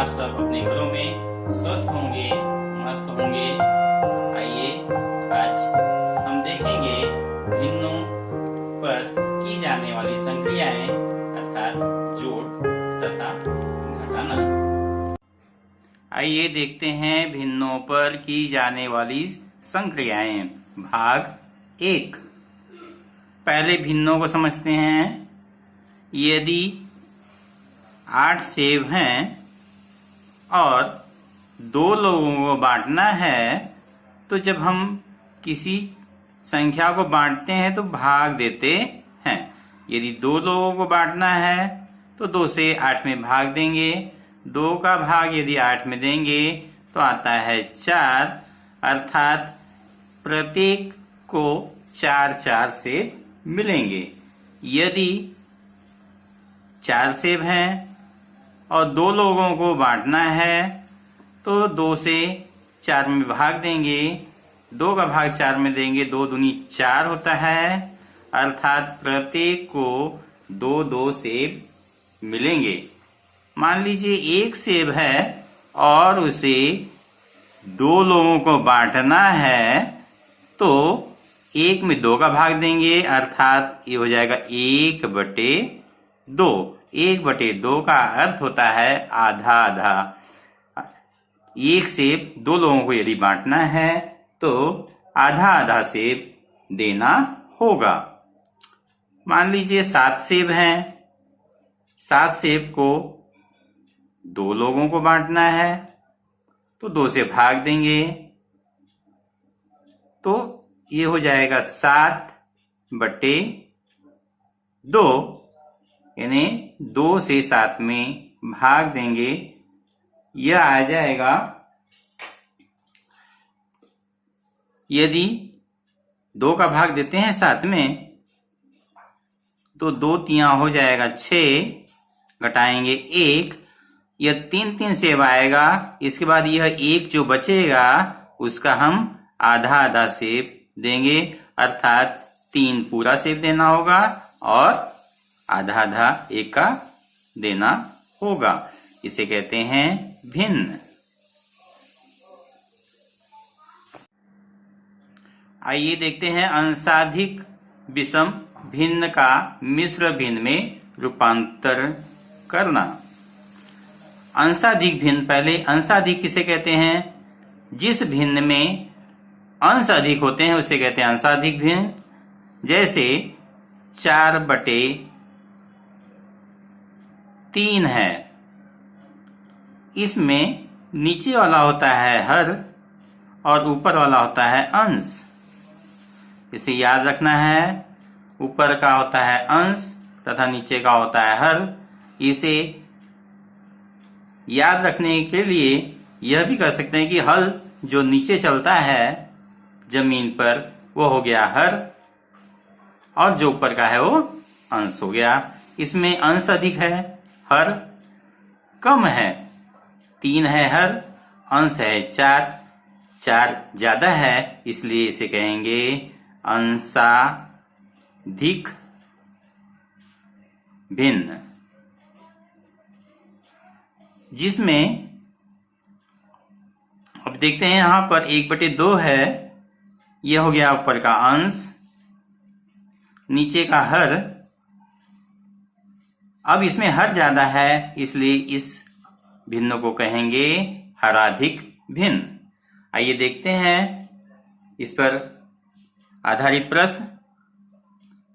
आप सब अपने घरों में स्वस्थ होंगे, मस्त होंगे। आइए आज हम देखेंगे भिन्नों पर की जाने वाली संक्रियाएं अर्थात जोड़ तथा घटाना। आइए देखते हैं भिन्नों पर की जाने वाली संक्रियाएं। भाग 1। पहले भिन्नों को समझते हैं। यदि 8 सेब हैं और 2 लोगों को बांटना है, तो जब हम किसी संख्या को बांटते हैं तो भाग देते हैं। यदि 2 लोगों को बांटना है तो 2 से 8 में भाग देंगे। 2 का भाग यदि 8 में देंगे तो आता है 4, अर्थात प्रत्येक को 4-4 सेब मिलेंगे। यदि 4 सेब हैं और 2 लोगों को बांटना है तो 2 से 4 में भाग देंगे। 2 का भाग 4 में देंगे, 2 दूनी 4 होता है, अर्थात प्रत्येक को 2-2 सेब मिलेंगे। मान लीजिए 1 सेब है और उसे 2 लोगों को बांटना है, तो 1 में 2 का भाग देंगे, अर्थात ये हो जाएगा 1/2। 1/2 का अर्थ होता है आधा आधा। 1 सेब 2 लोगों को यदि बांटना है तो आधा आधा सेब देना होगा। मान लीजिए 7 सेब हैं। 7 सेब को 2 लोगों को बांटना है तो 2 से भाग देंगे, तो ये हो जाएगा 7/2, यानी 2 से 7 में भाग देंगे। यह आ जाएगा, यदि 2 का भाग देते हैं 7 में तो 2 तियां हो जाएगा 6, घटाएंगे 1, यह 3-3 सेब आएगा। इसके बाद यह 1 जो बचेगा उसका हम आधा आधा सेब देंगे, अर्थात 3 पूरा सेब देना होगा और आधा आधा 1 का देना होगा। इसे कहते हैं भिन्न। आइए देखते हैं अंशाधिक विषम भिन्न का मिश्र भिन्न में रूपांतर करना। अंशाधिक भिन्न, पहले अंशाधिक किसे कहते हैं? जिस भिन्न में अंश अधिक होते हैं उसे कहते हैं अंशाधिक भिन्न। जैसे 4/3 है, इसमें नीचे वाला होता है हर और ऊपर वाला होता है अंश। इसे याद रखना है, ऊपर का होता है अंश तथा नीचे का होता है हर। इसे याद रखने के लिए यह भी कर सकते हैं कि हल जो नीचे चलता है जमीन पर वो हो गया हर, और जो ऊपर का है वो अंश हो गया। इसमें अंश अधिक है, हर कम है। 3 है हर, अंश है 4 ज्यादा है, इसलिए इसे कहेंगे अंशाधिक भिन्न। जिसमें अब देखते हैं यहां पर 1/2 है, यह हो गया ऊपर का अंश, नीचे का हर। अब इसमें हर ज्यादा है, इसलिए इस भिन्न को कहेंगे हराधिक भिन्न। आइए देखते हैं इस पर आधारित प्रश्न।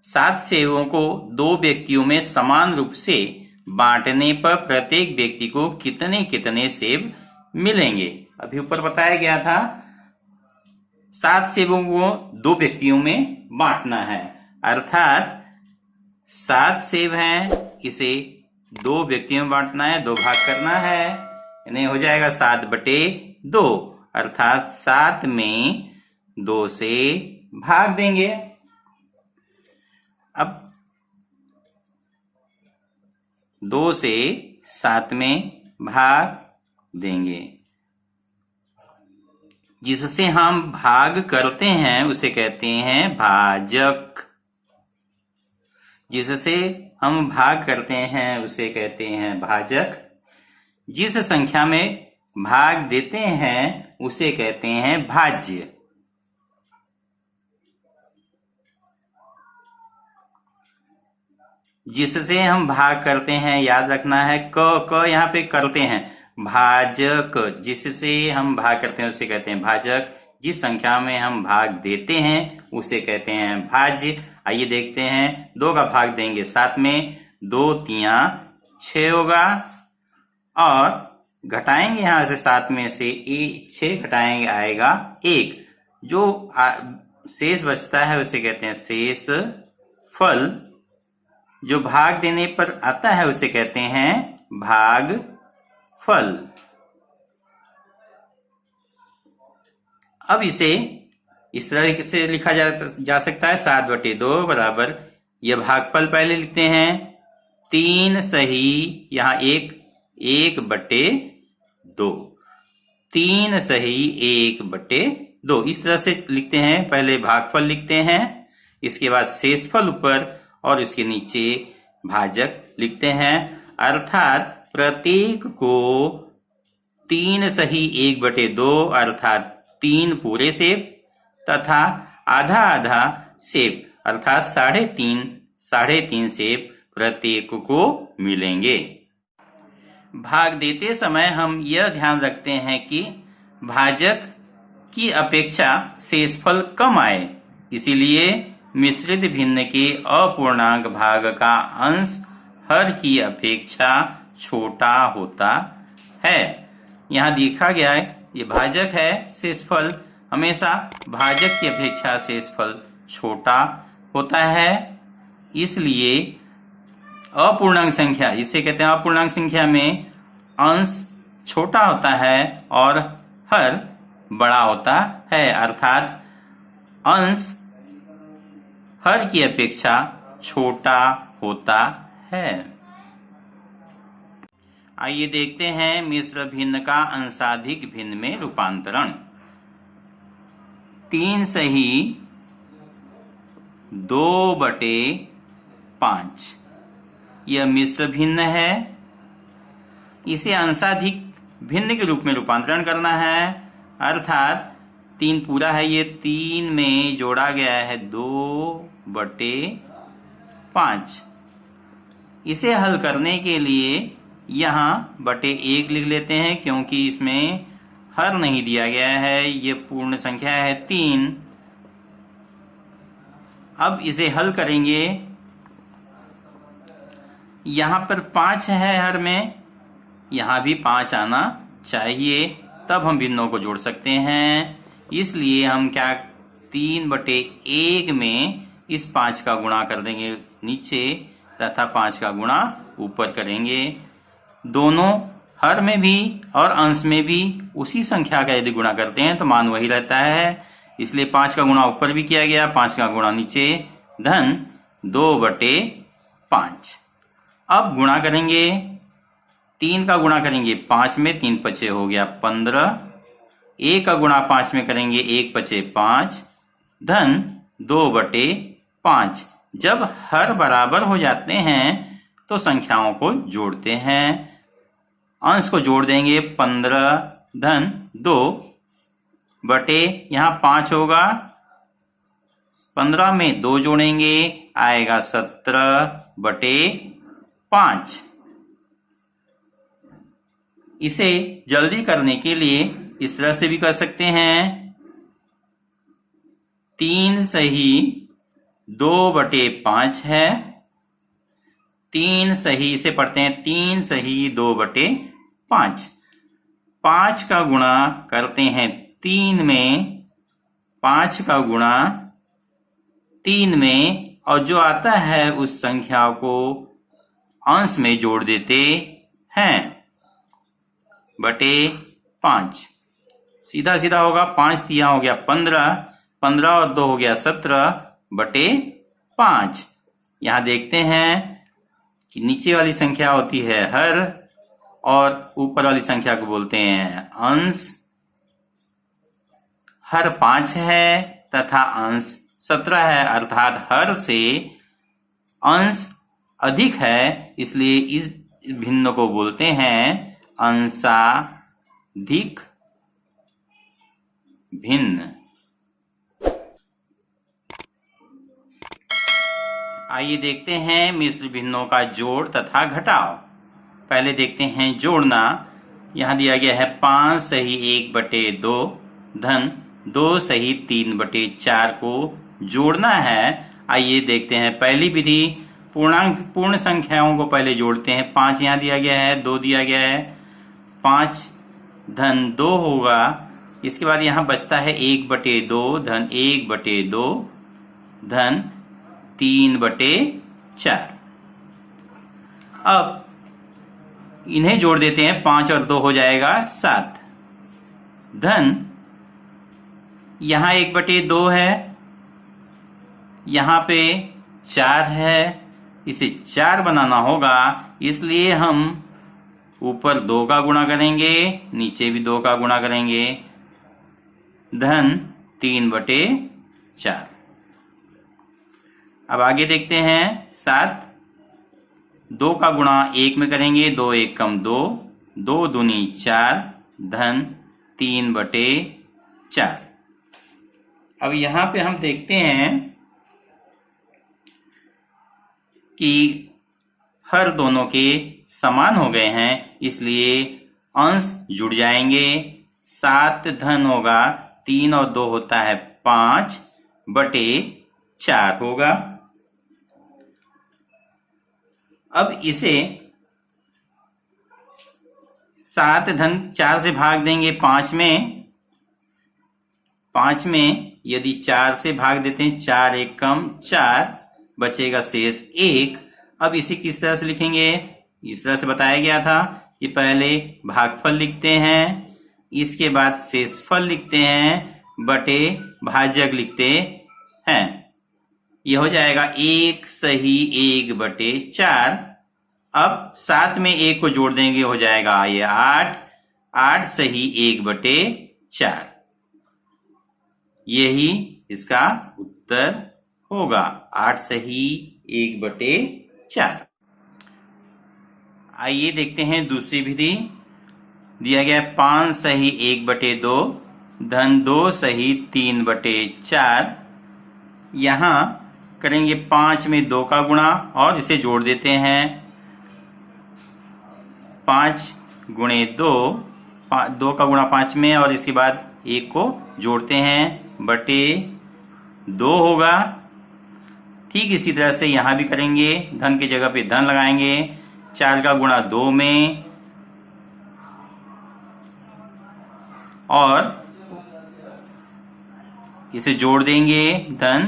7 सेबों को 2 व्यक्तियों में समान रूप से बांटने पर प्रत्येक व्यक्ति को कितने कितने सेब मिलेंगे? अभी ऊपर बताया गया था 7 सेबों को 2 व्यक्तियों में बांटना है, अर्थात 7 सेब हैं, इसे 2 व्यक्तियों में बांटना है, 2 भाग करना है, यानी हो जाएगा 7/2, अर्थात 7 में 2 से भाग देंगे। अब 2 से 7 में भाग देंगे। जिससे हम भाग करते हैं उसे कहते हैं भाजक। जिससे हम भाग करते हैं उसे कहते हैं भाजक। जिस संख्या में भाग देते हैं उसे कहते हैं भाज्य। जिससे हम भाग करते हैं, याद रखना है क यहाँ पे करते हैं, भाजक। जिससे हम भाग करते हैं उसे कहते हैं भाजक। जिस संख्या में हम भाग देते हैं उसे कहते हैं भाज्य। आइए देखते हैं, 2 का भाग देंगे 7 में, 2 तिया 6 होगा, और घटाएंगे यहां से 7 में से 6 घटाएंगे आएगा 1। जो शेष बचता है उसे कहते हैं शेष फल। जो भाग देने पर आता है उसे कहते हैं भाग फल। अब इसे इस तरह से लिखा जा सकता है 7/2 बराबर, यह भागफल पहले लिखते हैं 3 सही, यहाँ 1/2, 3 सही 1/2। इस तरह से लिखते हैं, पहले भागफल लिखते हैं, इसके बाद शेषफल ऊपर और इसके नीचे भाजक लिखते हैं। अर्थात प्रत्येक को 3 सही 1/2 अर्थात 3 पूरे सेब तथा आधा आधा सेब अर्थात 3.5 सेब प्रत्येक को मिलेंगे। भाग देते समय हम यह ध्यान रखते हैं कि भाजक की अपेक्षा शेषफल कम आए, इसीलिए मिश्रित भिन्न के अपूर्णांक भाग का अंश हर की अपेक्षा छोटा होता है। यहाँ देखा गया है, ये भाजक है, शेषफल हमेशा भाजक की अपेक्षा शेषफल छोटा होता है। इसलिए अपूर्णांक संख्या, जिसे कहते हैं अपूर्णांक संख्या में अंश छोटा होता है और हर बड़ा होता है, अर्थात अंश हर की अपेक्षा छोटा होता है। आइए देखते हैं मिश्र भिन्न का अंशाधिक भिन्न में रूपांतरण। 3 सही 2/5 यह मिश्र भिन्न है। इसे अंशाधिक भिन्न के रूप में रूपांतरण करना है, अर्थात 3 पूरा है, ये 3 में जोड़ा गया है 2/5। इसे हल करने के लिए यहाँ 1 लिख लेते हैं, क्योंकि इसमें हर नहीं दिया गया है, ये पूर्ण संख्या है 3। अब इसे हल करेंगे, यहाँ पर 5 है हर में, यहाँ भी 5 आना चाहिए, तब हम भिन्नों को जोड़ सकते हैं। इसलिए हम क्या 3/1 में इस 5 का गुणा कर देंगे नीचे तथा 5 का गुणा ऊपर करेंगे। दोनों हर में भी और अंश में भी उसी संख्या का यदि गुणा करते हैं तो मान वही रहता है, इसलिए 5 का गुणा ऊपर भी किया गया, 5 का गुणा नीचे, धन 2/5। अब गुणा करेंगे, 3 का गुणा करेंगे 5 में, 3 पचे हो गया 15, 1 का गुणा 5 में करेंगे, 1 पचे 5, धन 2/5। जब हर बराबर हो जाते हैं तो संख्याओं को जोड़ते हैं, अंश को जोड़ देंगे 15 धन 2 बटे, यहाँ 5 होगा, 15 में 2 जोड़ेंगे आएगा 17/5। इसे जल्दी करने के लिए इस तरह से भी कर सकते हैं, 3 सही 2/5 है, 3 सही से पढ़ते हैं 3 सही 2/5। 5 का गुणा करते हैं 3 में, 5 का गुणा 3 में, और जो आता है उस संख्या को अंश में जोड़ देते हैं /5। सीधा सीधा होगा, 5 तिया हो गया 15, 15 और 2 हो गया 17/5। यहां देखते हैं कि नीचे वाली संख्या होती है हर और ऊपर वाली संख्या को बोलते हैं अंश। हर 5 है तथा अंश 17 है, अर्थात हर से अंश अधिक है, इसलिए इस भिन्न को बोलते हैं अंशाधिक भिन्न। आइए देखते हैं मिश्र भिन्नों का जोड़ तथा घटाव। पहले देखते हैं जोड़ना। यहाँ दिया गया है 5 सही 1/2 धन 2 सही 3/4 को जोड़ना है। आइए देखते हैं पहली विधि। पूर्ण संख्याओं को पहले जोड़ते हैं। 5 यहाँ दिया गया है, 2 दिया गया है, 5 धन 2 होगा। इसके बाद यहाँ बचता है 1/2 धन 1/2 धन 3/4। अब इन्हें जोड़ देते हैं। 5 और 2 हो जाएगा 7 धन यहां 1/2 है, यहां पे 4 है, इसे 4 बनाना होगा, इसलिए हम ऊपर 2 का गुणा करेंगे, नीचे भी 2 का गुणा करेंगे, धन 3/4। अब आगे देखते हैं 7। 2 का गुणा 1 में करेंगे, 2 1 कम 2, 2 दूनी 4 धन 3/4। अब यहां पे हम देखते हैं कि हर दोनों के समान हो गए हैं, इसलिए अंश जुड़ जाएंगे। 7 धन होगा 3 और 2 होता है 5/4 होगा। अब इसे 7 धन 4 से भाग देंगे 5 में। 5 में यदि 4 से भाग देते हैं, 4 1 कम 4, बचेगा शेष 1। अब इसे किस तरह से लिखेंगे? इस तरह से बताया गया था कि पहले भागफल लिखते हैं, इसके बाद शेषफल लिखते हैं, बटे भाजक लिखते हैं। ये हो जाएगा 1 सही 1/4। अब 7 में 1 को जोड़ देंगे, हो जाएगा ये 8, 8 सही 1/4। यही इसका उत्तर होगा, 8 सही 1/4। आइए देखते हैं दूसरी विधि। दिया गया 5 सही 1/2 धन 2 सही 3/4। यहां करेंगे 5 में 2 का गुणा और इसे जोड़ देते हैं। 5 गुणे 2, 2 का गुणा 5 में और इसके बाद 1 को जोड़ते हैं, बटे 2 होगा। ठीक इसी तरह से यहां भी करेंगे, धन की जगह पे धन लगाएंगे। 4 का गुणा 2 में और इसे जोड़ देंगे, धन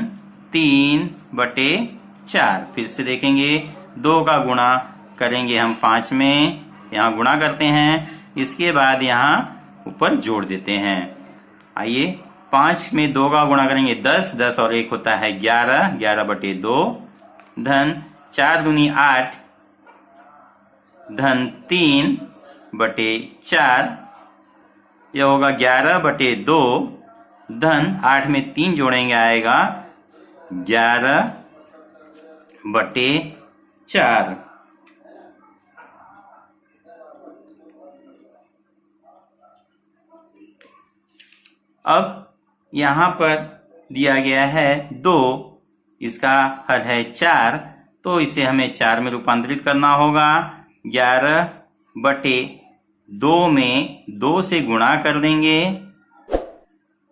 3/4। फिर से देखेंगे, 2 का गुणा करेंगे हम 5 में, यहां गुणा करते हैं, इसके बाद यहां ऊपर जोड़ देते हैं। आइए 5 में 2 का गुणा करेंगे 10, 10 और 1 होता है 11, 11/2 धन 4 दूनी 8 धन 3/4। यह होगा 11/2 धन 8 में 3 जोड़ेंगे, आएगा 11/4। अब यहां पर दिया गया है 2, इसका हल है 4, तो इसे हमें 4 में रूपांतरित करना होगा। 11/2 में 2 से गुणा कर देंगे,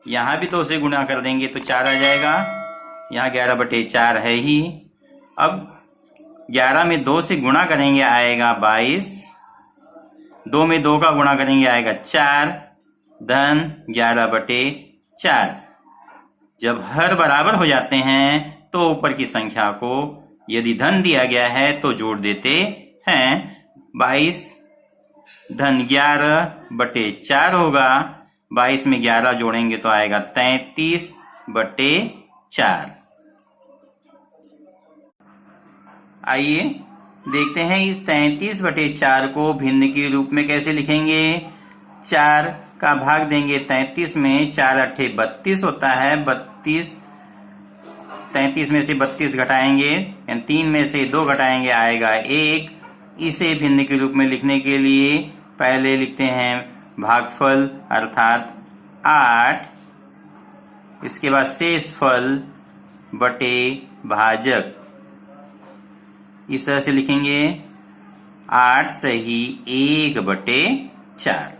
यहां भी 2 से गुणा कर देंगे तो 4 आ जाएगा। यहाँ 11/4 है ही। अब 11 में 2 से गुणा करेंगे, आएगा 22। 2 में 2 का गुणा करेंगे, आएगा 4 धन 11/4। जब हर बराबर हो जाते हैं तो ऊपर की संख्या को यदि धन दिया गया है तो जोड़ देते हैं। 22 धन 11/4 होगा। 22 में 11 जोड़ेंगे तो आएगा 33/4। आइए देखते हैं इस 33/4 को भिन्न के रूप में कैसे लिखेंगे। 4 का भाग देंगे 33 में, 4 8 32 होता है। 33 में से 32 घटाएंगे, 3 में से 2 घटाएंगे, आएगा 1। इसे भिन्न के रूप में लिखने के लिए पहले लिखते हैं भागफल अर्थात 8, इसके बाद शेषफल बटे भाजक। इस तरह से लिखेंगे 8 सही 1/4,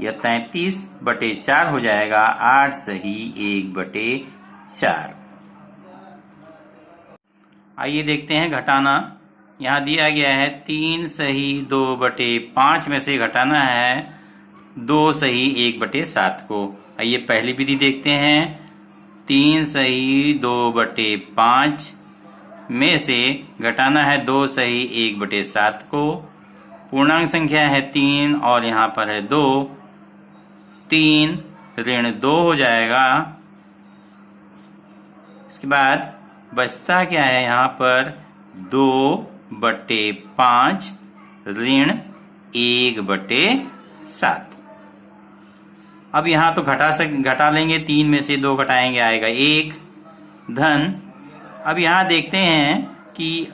यह 33/4 हो जाएगा। 8 सही 1/4। आइए देखते हैं घटाना। यहाँ दिया गया है 3 सही 2/5 में से घटाना है 2 सही 1/7 को। आइए पहली विधि देखते हैं। 3 सही 2/5 में से घटाना है 2 सही 1/7 को। पूर्णांक संख्या है 3 और यहाँ पर है 2। 3 ऋण 2 हो जाएगा। इसके बाद बचता क्या है यहाँ पर 2/5 ऋण 1/7। अब यहाँ तो घटा लेंगे, 3 में से 2 घटाएंगे आएगा 1 धन। अब यहाँ देखते हैं कि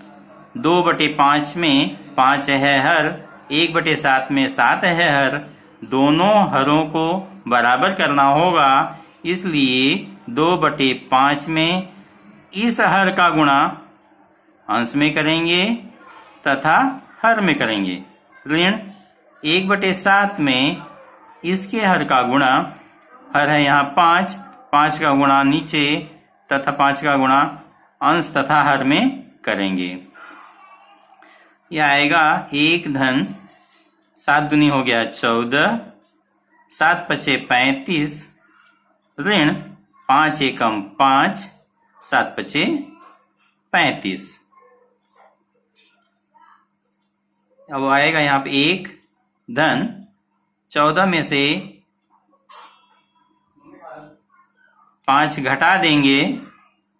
2/5 में 5 है हर, 1/7 में 7 है हर। दोनों हरों को बराबर करना होगा, इसलिए 2/5 में इस हर का गुणा अंश में करेंगे तथा हर में करेंगे। ऋण 1/7 में इसके हर का गुणा, हर है यहाँ 5, 5 का गुणा नीचे तथा 5 का गुणा अंश तथा हर में करेंगे। यह आएगा 1 धन 7 दूनी हो गया 14, 7 पचे 35 ऋण 5 एकम 5, 7 पचे 35। अब आएगा यहाँ पे 1 धन 14 में से 5 घटा देंगे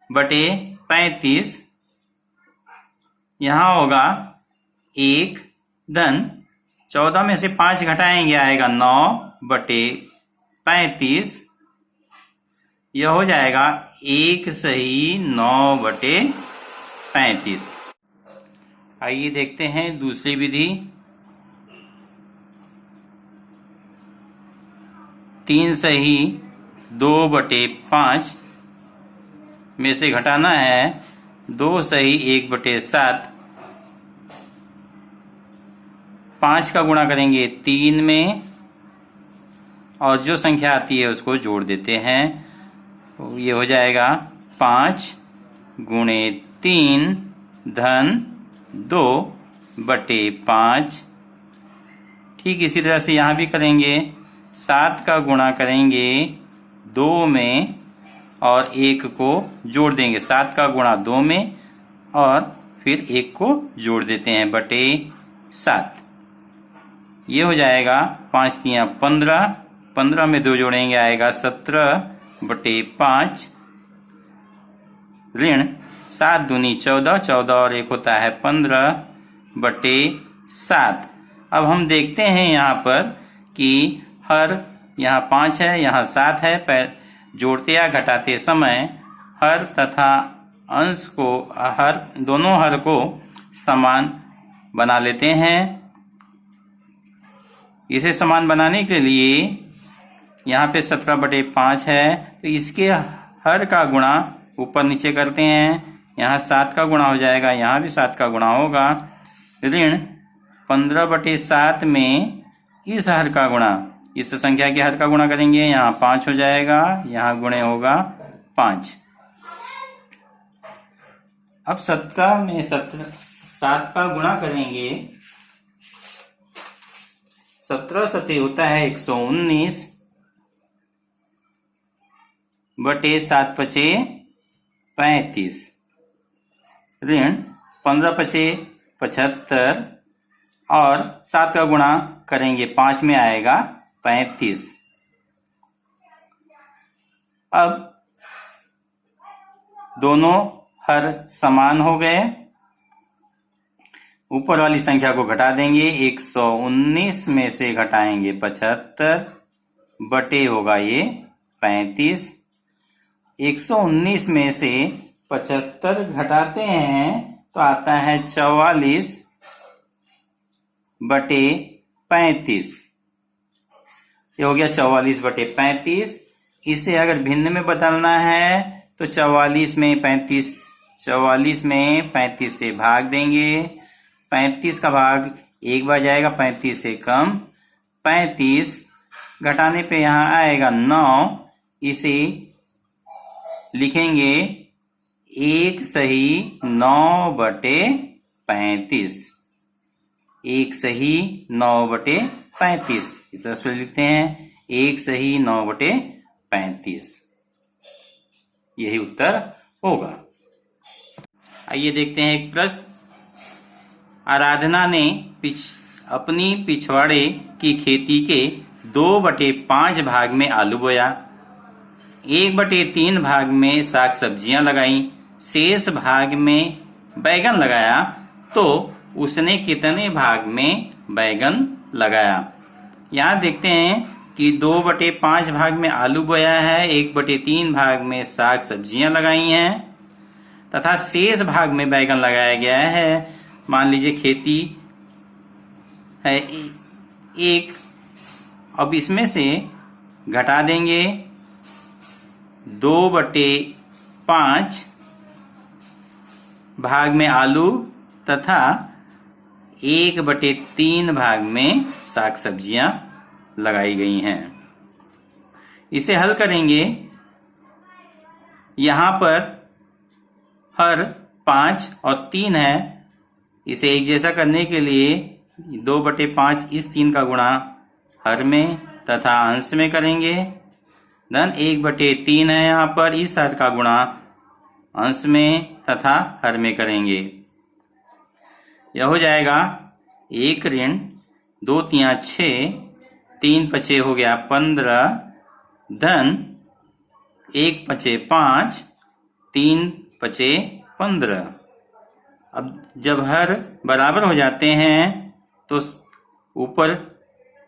बटे 35। यहाँ होगा 1 धन 14 में से 5 घटाएंगे आएगा 9/35। यह हो जाएगा 1 सही 9/35। आइए देखते हैं दूसरी विधि। 3 सही 2/5 में से घटाना है 2 सही 1/7। 5 का गुणा करेंगे 3 में और जो संख्या आती है उसको जोड़ देते हैं। तो ये हो जाएगा 5 गुणे 3 धन 2/5। ठीक इसी तरह से यहाँ भी करेंगे। 7 का गुणा करेंगे 2 में और 1 को जोड़ देंगे। 7 का गुणा 2 में और फिर 1 को जोड़ देते हैं बटे 7। ये हो जाएगा 5 तियां 15, 15 में 2 जोड़ेंगे आएगा 17/5 ऋण 7 दूनी 14, 14 और 1 होता है 15/7। अब हम देखते हैं यहाँ पर कि हर यहाँ 5 है, यहाँ 7 है। जोड़ते या घटाते समय हर तथा अंश को, हर दोनों हर को समान बना लेते हैं। इसे समान बनाने के लिए यहाँ पे 17/5 है, तो इसके हर का गुणा ऊपर नीचे करते हैं। यहाँ 7 का गुणा हो जाएगा, यहाँ भी 7 का गुणा होगा। ऋण 15/7 में इस हर का गुणा, इस संख्या के हर का गुणा करेंगे, यहाँ 5 हो जाएगा, यहाँ गुणे होगा 5। अब 17 में 7 का गुणा करेंगे। 17 सते होता है 119 बटे 7 पचे 35 ऋण 15 पचे 75 और 7 का गुणा करेंगे 5 में आएगा 35। अब दोनों हर समान हो गए। ऊपर वाली संख्या को घटा देंगे। 119 में से घटाएंगे 75 बटे होगा ये 35। 119 में से 75 घटाते हैं तो आता है 44 बटे 35। ये हो गया 44/35। इसे अगर भिन्न में बदलना है तो 44 में 35 से भाग देंगे। 35 का भाग एक बार जाएगा, 35 से कम। 35 घटाने पे यहाँ आएगा 9। इसे लिखेंगे 1 सही 9/35। 1 सही 9/35 इस तरह से लिखते हैं, 1 सही 9/35। यही उत्तर होगा। आइए देखते हैं एक प्रश्न। आराधना ने अपनी पिछवाड़े की खेती के 2/5 भाग में आलू बोया, 1/3 भाग में साग सब्जियां लगाई, शेष भाग में बैगन लगाया, तो उसने कितने भाग में बैगन लगाया। यहाँ देखते हैं कि 2/5 भाग में आलू बोया है, 1/3 भाग में साग सब्जियां लगाई हैं तथा शेष भाग में बैगन लगाया गया है। मान लीजिए खेती है 1। अब इसमें से घटा देंगे 2/5 भाग में आलू तथा 1/3 भाग में साग सब्जियां लगाई गई हैं। इसे हल करेंगे। यहां पर हर 5 और 3 है। इसे एक जैसा करने के लिए 2/5 इस 3 का गुणा हर में तथा अंश में करेंगे। धन 1/3 है यहाँ पर, इस हर का गुणा अंश में तथा हर में करेंगे। यह हो जाएगा 1 ऋण 2 तिया 6, 3 पचे हो गया 15, धन 1 पचे 5, 3 पचे 15। अब जब हर बराबर हो जाते हैं तो ऊपर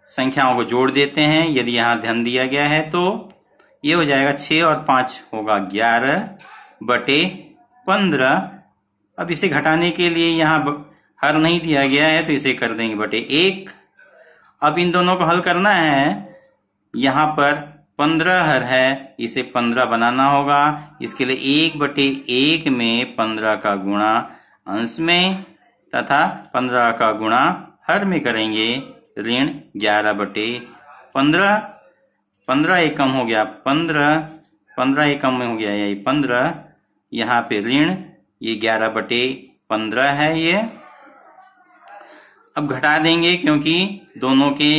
संख्याओं को जोड़ देते हैं। यदि यहाँ धन दिया गया है तो ये हो जाएगा 6 और 5 होगा 11/15। अब इसे घटाने के लिए यहाँ हर नहीं दिया गया है तो इसे कर देंगे /1। अब इन दोनों को हल करना है। यहाँ पर 15 हर है, इसे 15 बनाना होगा। इसके लिए 1/1 में 15 का गुणा अंश में तथा 15 का गुणा हर में करेंगे। ऋण 11/15। 15 एकम हो गया 15, 15 एकम में हो गया यही 15। यहाँ पे ऋण ये 11/15 है ये। अब घटा देंगे क्योंकि दोनों के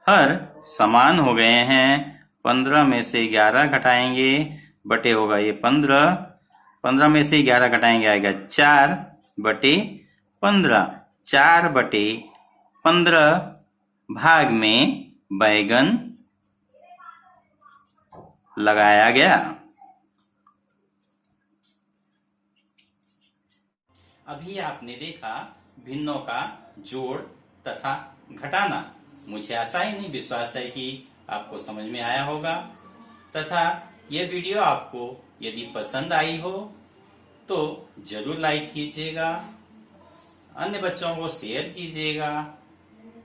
हर समान हो गए हैं। 15 में से 11 घटाएंगे, बटे होगा ये 15। 15 में से 11 घटाएंगे आएगा 4/15। 4/15 भाग में बैगन लगाया गया। अभी आपने देखा भिन्नों का जोड़ तथा घटाना। मुझे आशा ही नहीं विश्वास है कि आपको समझ में आया होगा तथा यह वीडियो आपको यदि पसंद आई हो तो जरूर लाइक कीजिएगा, अन्य बच्चों को शेयर कीजिएगा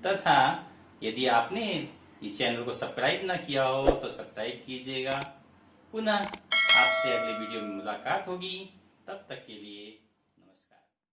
तथा यदि आपने इस चैनल को सब्सक्राइब ना किया हो तो सब्सक्राइब कीजिएगा। पुनः आपसे अगले वीडियो में मुलाकात होगी। तब तक के लिए